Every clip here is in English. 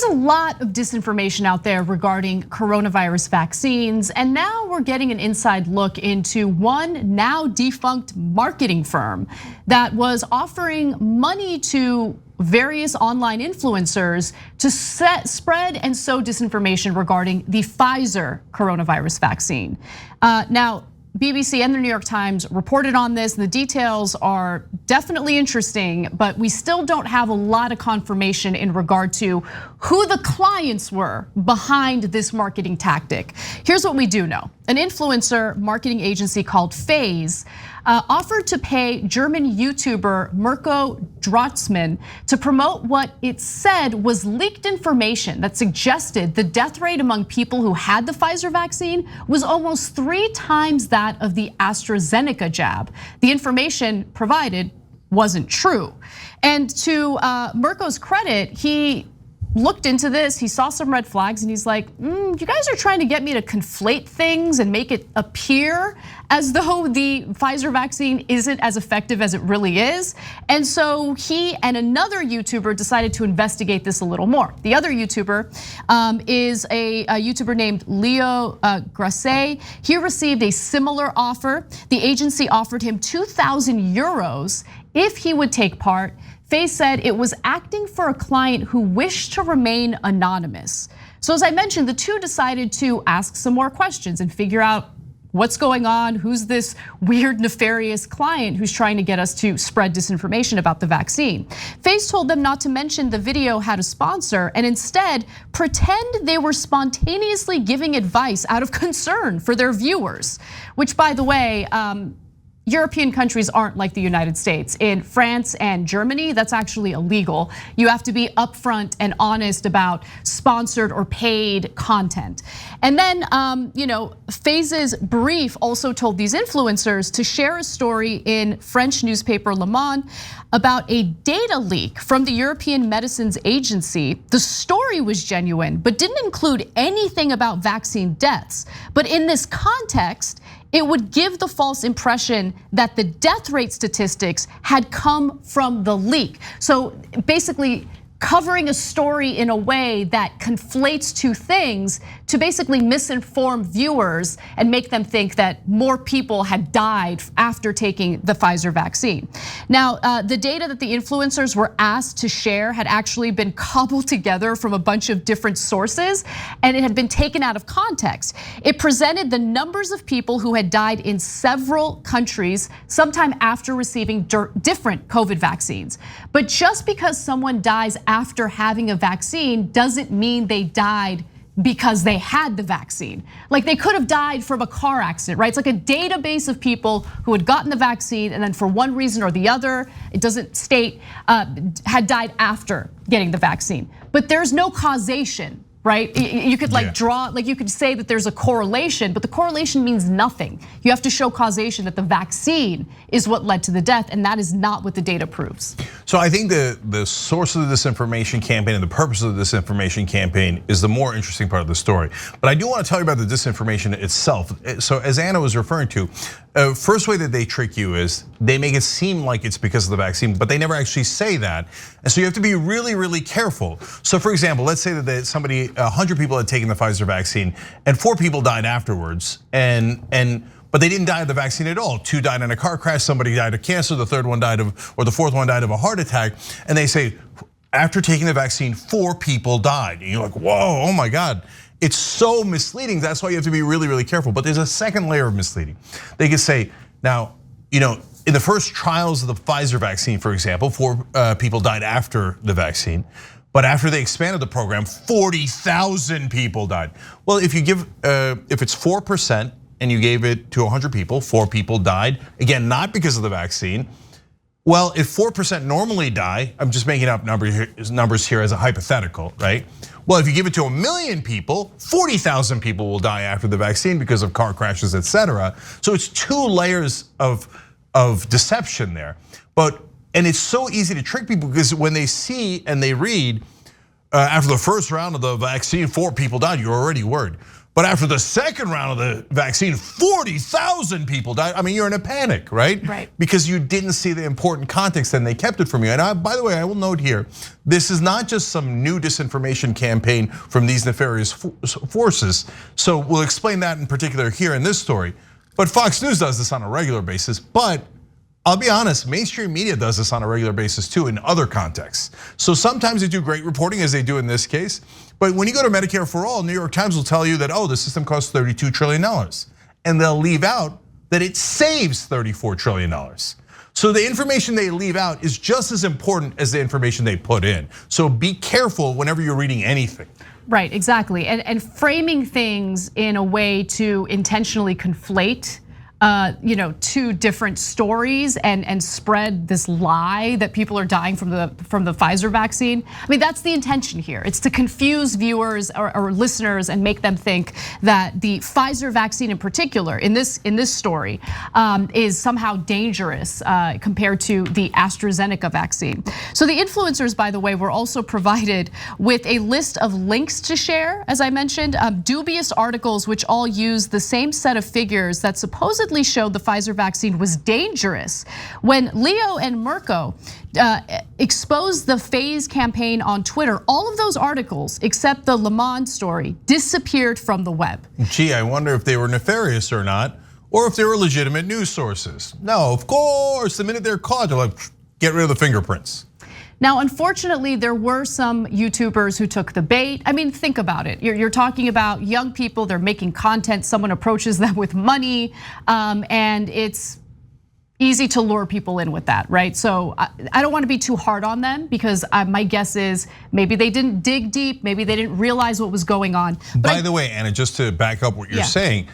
There's a lot of disinformation out there regarding coronavirus vaccines, and now we're getting an inside look into one now defunct marketing firm that was offering money to various online influencers to spread and sow disinformation regarding the Pfizer coronavirus vaccine. Now, BBC and the New York Times reported on this. The details are definitely interesting, but we still don't have a lot of confirmation in regard to who the clients were behind this marketing tactic. Here's what we do know. An influencer marketing agency called Phase offered to pay German YouTuber Mirko Drotzmann to promote what it said was leaked information that suggested the death rate among people who had the Pfizer vaccine was almost 3 times that of the AstraZeneca jab. The information provided wasn't true. And to Mirko's credit, he looked into this, he saw some red flags, and he's like, you guys are trying to get me to conflate things and make it appear as though the Pfizer vaccine isn't as effective as it really is. And so he and another YouTuber decided to investigate this a little more. The other YouTuber is a YouTuber named Leo Grasset. He received a similar offer. The agency offered him 2,000 euros if he would take part. Faye said it was acting for a client who wished to remain anonymous. So as I mentioned, the two decided to ask some more questions and figure out what's going on, who's this weird, nefarious client who's trying to get us to spread disinformation about the vaccine. Face told them not to mention the video had a sponsor and instead pretend they were spontaneously giving advice out of concern for their viewers, which, by the way, European countries aren't like the United States. In France and Germany, that's actually illegal. You have to be upfront and honest about sponsored or paid content. And then, Phase's brief also told these influencers to share a story in French newspaper Le Monde about a data leak from the European Medicines Agency. The story was genuine, but didn't include anything about vaccine deaths. But in this context, it would give the false impression that the death rate statistics had come from the leak. So basically, covering a story in a way that conflates two things to basically misinform viewers and make them think that more people had died after taking the Pfizer vaccine. Now, the data that the influencers were asked to share had actually been cobbled together from a bunch of different sources, and it had been taken out of context. It presented the numbers of people who had died in several countries sometime after receiving different COVID vaccines. But just because someone dies after having a vaccine doesn't mean they died because they had the vaccine. Like, they could have died from a car accident, right? It's like a database of people who had gotten the vaccine and then for one reason or the other, it doesn't state, had died after getting the vaccine. But there's no causation, right? You could draw, you could say that there's a correlation, but the correlation means nothing. You have to show causation that the vaccine is what led to the death, and that is not what the data proves. So I think the source of the disinformation campaign and the purpose of the disinformation campaign is the more interesting part of the story. But I do want to tell you about the disinformation itself. So as Anna was referring to, first way that they trick you is they make it seem like it's because of the vaccine, but they never actually say that. And so you have to be really, really careful. So for example, let's say that somebody, 100 people had taken the Pfizer vaccine and 4 people died afterwards, but they didn't die of the vaccine at all. 2 died in a car crash, somebody died of cancer, the 3rd one died of, or the 4th one died of a heart attack. And they say, after taking the vaccine, 4 people died. And you're like, whoa, oh my God. It's so misleading. That's why you have to be really, really careful. But there's a second layer of misleading. They can say, now, in the first trials of the Pfizer vaccine, for example, 4 people died after the vaccine. But after they expanded the program, 40,000 people died. Well, if you give, if it's 4% and you gave it to 100 people, 4 people died. Again, not because of the vaccine. Well, if 4% normally die, I'm just making up numbers here as a hypothetical, right? Well, if you give it to 1 million people, 40,000 people will die after the vaccine because of car crashes, etc. So it's 2 layers of deception there. And it's so easy to trick people because when they see and they read, after the first round of the vaccine, 4 people died, you're already worried. But after the second round of the vaccine, 40,000 people died. I mean, you're in a panic, right? Right. Because you didn't see the important context and they kept it from you. And by the way, I will note here, this is not just some new disinformation campaign from these nefarious forces. So we'll explain that in particular here in this story. But Fox News does this on a regular basis. But I'll be honest, mainstream media does this on a regular basis too in other contexts. So sometimes they do great reporting as they do in this case. But when you go to Medicare for All, New York Times will tell you that, the system costs $32 trillion. And they'll leave out that it saves $34 trillion. So the information they leave out is just as important as the information they put in. So be careful whenever you're reading anything. Right, exactly. And framing things in a way to intentionally conflate two different stories and spread this lie that people are dying from the Pfizer vaccine. I mean, that's the intention here. It's to confuse viewers or listeners and make them think that the Pfizer vaccine in particular, in this story, is somehow dangerous compared to the AstraZeneca vaccine. So the influencers, by the way, were also provided with a list of links to share, as I mentioned, dubious articles which all use the same set of figures that supposedly showed the Pfizer vaccine was dangerous. When Leo and Mirko exposed the phase campaign on Twitter, all of those articles, except the Le Monde story, disappeared from the web. Gee, I wonder if they were nefarious or not, or if they were legitimate news sources. No, of course, the minute they're caught, they're like, get rid of the fingerprints. Now, unfortunately, there were some YouTubers who took the bait. I mean, think about it. You're talking about young people, they're making content, someone approaches them with money, and it's easy to lure people in with that, right? So I don't want to be too hard on them because my guess is maybe they didn't dig deep, maybe they didn't realize what was going on. By the way, Anna, just to back up what you're saying,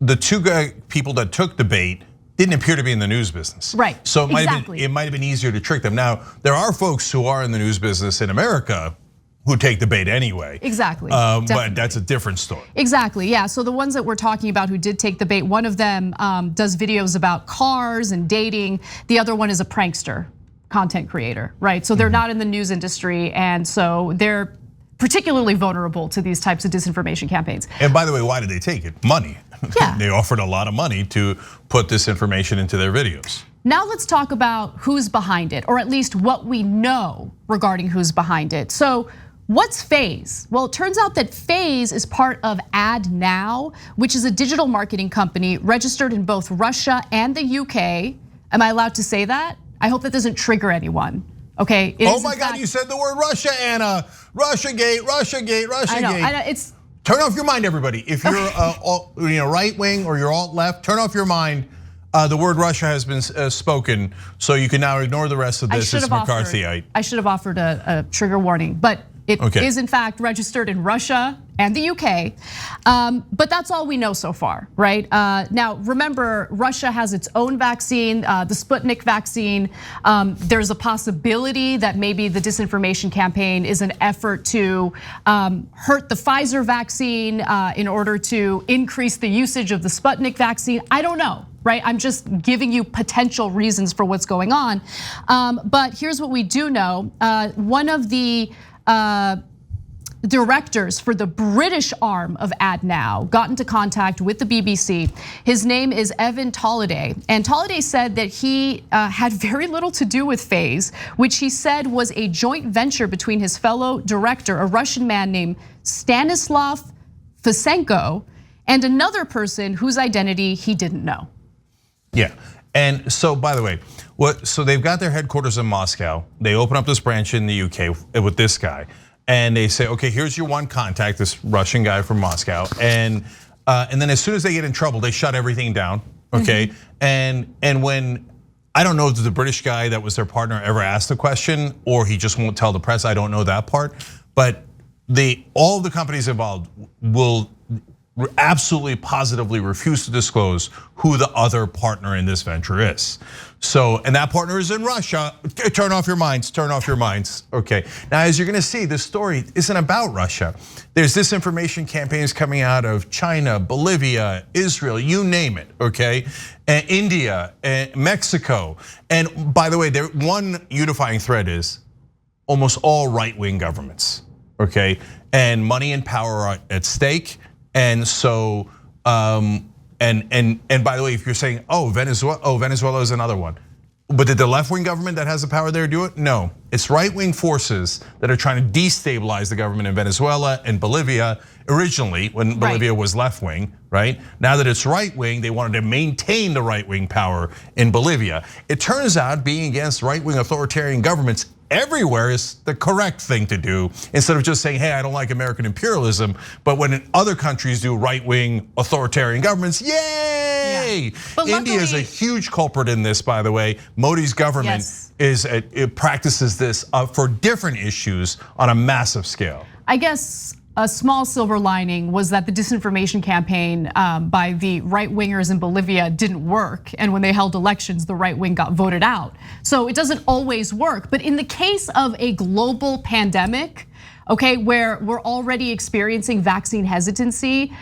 the two people that took the bait didn't appear to be in the news business. Right, so it might have been easier to trick them. Now, there are folks who are in the news business in America who take the bait anyway. Exactly. But that's a different story. Exactly, yeah. So the ones that we're talking about who did take the bait, one of them does videos about cars and dating. The other one is a prankster, content creator, right? So they're not in the news industry, and so they're particularly vulnerable to these types of disinformation campaigns. And by the way, why did they take it? Money. Yeah. They offered a lot of money to put this information into their videos. Now let's talk about who's behind it, or at least what we know regarding who's behind it. So what's Phase? Well, it turns out that Phase is part of AdNow, which is a digital marketing company registered in both Russia and the UK. Am I allowed to say that? I hope that doesn't trigger anyone. Okay. Oh my God, you said the word Russia, Anna. Russiagate, Russiagate, Russiagate. I know, it's. Turn off your mind, everybody. If you're right wing or you're alt left, turn off your mind. The word Russia has been spoken, so you can now ignore the rest of this. It's McCarthyite. I should have offered a trigger warning, but it is in fact registered in Russia and the UK. But that's all we know so far, right? Now, remember, Russia has its own vaccine, the Sputnik vaccine. There's a possibility that maybe the disinformation campaign is an effort to hurt the Pfizer vaccine in order to increase the usage of the Sputnik vaccine. I don't know, right? I'm just giving you potential reasons for what's going on. But here's what we do know. One of the directors for the British arm of AdNow got into contact with the BBC. His name is Evan Tolliday, and Tolliday said that he had very little to do with Phase, which he said was a joint venture between his fellow director, a Russian man named Stanislav Fesenko, and another person whose identity he didn't know. Yeah, and so by the way, so they've got their headquarters in Moscow. They open up this branch in the UK with this guy. And they say, okay, here's your one contact, this Russian guy from Moscow. And then as soon as they get in trouble, they shut everything down, okay? And when, I don't know if the British guy that was their partner ever asked the question, or he just won't tell the press, I don't know that part. But all the companies involved will absolutely positively refuse to disclose who the other partner in this venture is. So, and that partner is in Russia. Turn off your minds, turn off your minds. Okay, now as you're gonna see, this story isn't about Russia. There's disinformation campaigns coming out of China, Bolivia, Israel, you name it, okay? And India, and Mexico. And by the way, one unifying thread is almost all right-wing governments, okay? And money and power are at stake. And so, and by the way, if you're saying, Venezuela is another one. But did the left-wing government that has the power there do it? No, it's right-wing forces that are trying to destabilize the government in Venezuela and Bolivia. Originally, when Bolivia was left-wing, right? Now that it's right-wing, they wanted to maintain the right-wing power in Bolivia. It turns out being against right-wing authoritarian governments everywhere is the correct thing to do, instead of just saying, hey, I don't like American imperialism. But when other countries do right-wing authoritarian governments, yay! Yeah. India is a huge culprit in this, by the way. Modi's government it practices this for different issues on a massive scale. I guess a small silver lining was that the disinformation campaign by the right-wingers in Bolivia didn't work. And when they held elections, the right wing got voted out. So it doesn't always work. But in the case of a global pandemic, okay, where we're already experiencing vaccine hesitancy,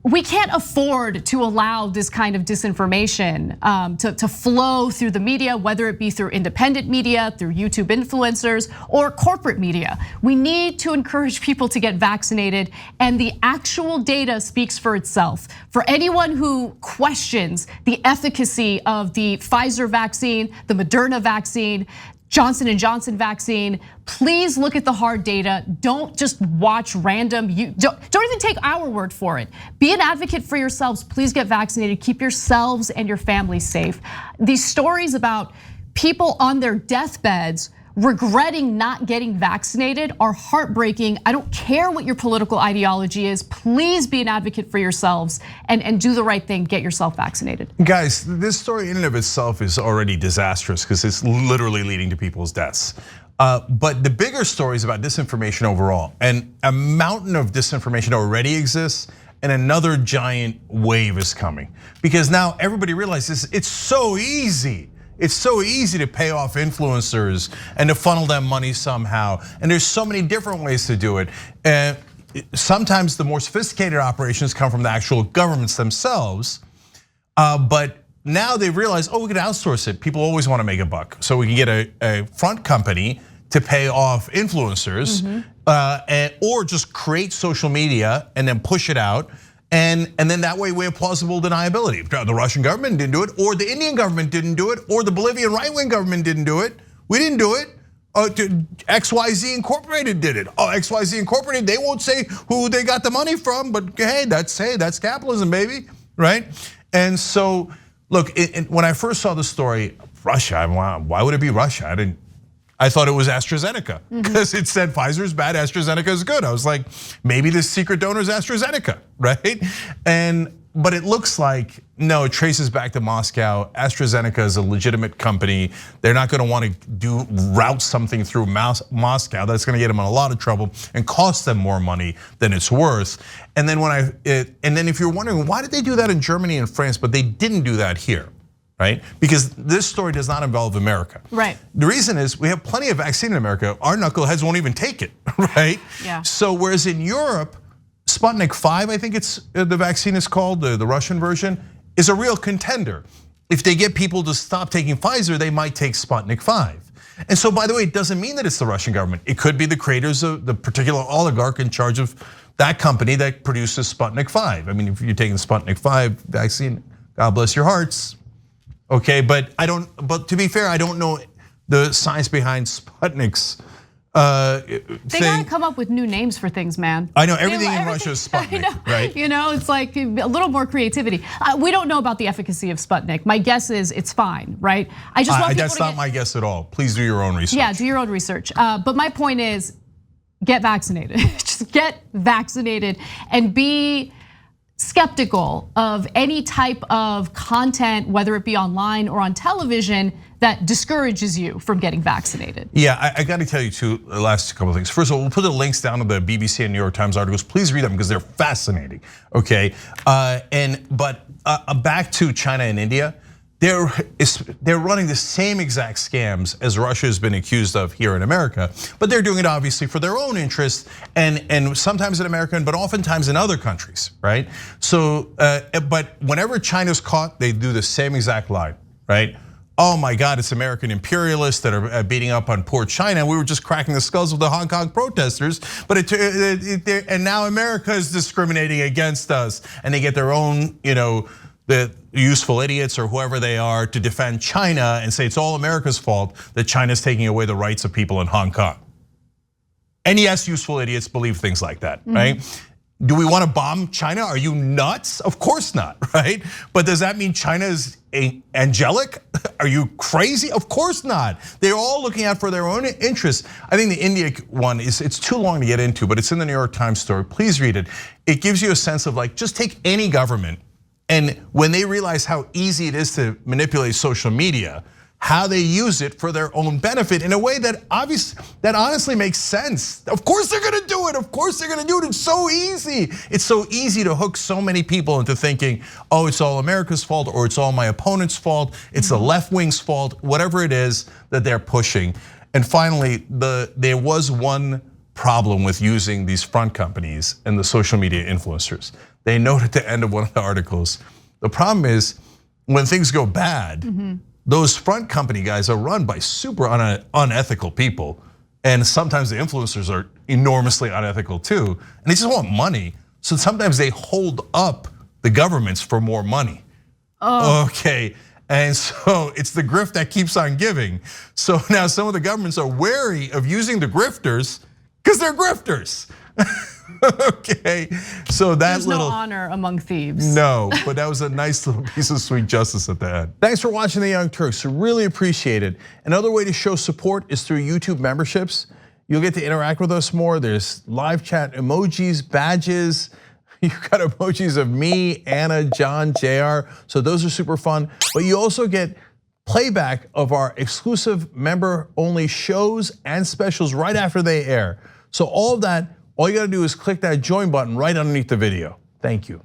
we can't afford to allow this kind of disinformation to flow through the media, whether it be through independent media, through YouTube influencers, or corporate media. We need to encourage people to get vaccinated, and the actual data speaks for itself. For anyone who questions the efficacy of the Pfizer vaccine, the Moderna vaccine, Johnson & Johnson vaccine, please look at the hard data. Don't just watch random, don't even take our word for it. Be an advocate for yourselves, please get vaccinated, keep yourselves and your families safe. These stories about people on their deathbeds regretting not getting vaccinated are heartbreaking. I don't care what your political ideology is, please be an advocate for yourselves and do the right thing, get yourself vaccinated. Guys, this story in and of itself is already disastrous because it's literally leading to people's deaths. But the bigger story is about disinformation overall, and a mountain of disinformation already exists, and another giant wave is coming. Because now everybody realizes it's so easy. It's so easy to pay off influencers and to funnel them money somehow. And there's so many different ways to do it. And sometimes the more sophisticated operations come from the actual governments themselves. But now they realize, we can outsource it. People always want to make a buck. So we can get a front company to pay off influencers, or just create social media and then push it out. And then that way we have plausible deniability. The Russian government didn't do it, or the Indian government didn't do it, or the Bolivian right-wing government didn't do it. We didn't do it. XYZ Incorporated did it. XYZ Incorporated, they won't say who they got the money from, but hey, that's capitalism, baby, right? And so, look, when I first saw the story, Russia, why would it be Russia? I thought it was AstraZeneca because it said Pfizer's bad, AstraZeneca is good. I was like, maybe the secret donor is AstraZeneca, right? But it looks like, no, it traces back to Moscow. AstraZeneca is a legitimate company. They're not gonna want to route something through Moscow. That's gonna get them in a lot of trouble and cost them more money than it's worth. And then if you're wondering, why did they do that in Germany and France, but they didn't do that here? Right? Because this story does not involve America. Right. The reason is we have plenty of vaccine in America. Our knuckleheads won't even take it, right? Yeah. So whereas in Europe, Sputnik 5, I think it's the vaccine is called, the Russian version, is a real contender. If they get people to stop taking Pfizer, they might take Sputnik 5. And so, by the way, it doesn't mean that it's the Russian government. It could be the creators of the particular oligarch in charge of that company that produces Sputnik 5. I mean, if you're taking the Sputnik 5 vaccine, God bless your hearts. Okay, but to be fair, I don't know the science behind Sputnik's they gotta come up with new names for things, man. I know everything in Russia is Sputnik, right? It's like a little more creativity. We don't know about the efficacy of Sputnik. My guess is it's fine, right? I just want people that's not my guess at all. Please do your own research. Yeah, do your own research. But my point is, get vaccinated. Just get vaccinated and be skeptical of any type of content, whether it be online or on television, that discourages you from getting vaccinated. Yeah, I got to tell you too, the last couple of things. First of all, we'll put the links down to the BBC and New York Times articles. Please read them because they're fascinating, okay? But back to China and India, they're running the same exact scams as Russia has been accused of here in America, but they're doing it obviously for their own interests, and sometimes in America, but oftentimes in other countries, right? So, but whenever China's caught, they do the same exact lie, right? oh my God, it's American imperialists that are beating up on poor China. We were just cracking the skulls of the Hong Kong protesters, but and now America is discriminating against us, and they get their own, the useful idiots or whoever they are to defend China and say it's all America's fault that China's taking away the rights of people in Hong Kong. And yes, useful idiots believe things like that, right? Do we want to bomb China? Are you nuts? Of course not, right? But does that mean China is angelic? Are you crazy? Of course not. They're all looking out for their own interests. I think the India one it's too long to get into, but it's in the New York Times story. Please read it. It gives you a sense of like, just take any government, and when they realize how easy it is to manipulate social media, how they use it for their own benefit in a way that honestly makes sense. Of course they're gonna do it. Of course they're gonna do it. It's so easy. It's so easy to hook so many people into thinking, oh, it's all America's fault, or it's all my opponent's fault. It's the left wing's fault, whatever it is that they're pushing. And finally, there was one problem with using these front companies and the social media influencers. They note at the end of one of the articles, the problem is when things go bad, those front company guys are run by super unethical people. And sometimes the influencers are enormously unethical too. And they just want money. So sometimes they hold up the governments for more money. Okay, and so it's the grift that keeps on giving. So now some of the governments are wary of using the grifters because they're grifters. Okay, so there's no honor among thieves. No, but that was a nice little piece of sweet justice at the end. Thanks for watching the Young Turks, really appreciate it. Another way to show support is through YouTube memberships. You'll get to interact with us more. There's live chat emojis, badges. You've got emojis of me, Anna, John, JR, so those are super fun. But you also get playback of our exclusive member-only shows and specials right after they air. So all of that, all you gotta do is click that join button right underneath the video. Thank you.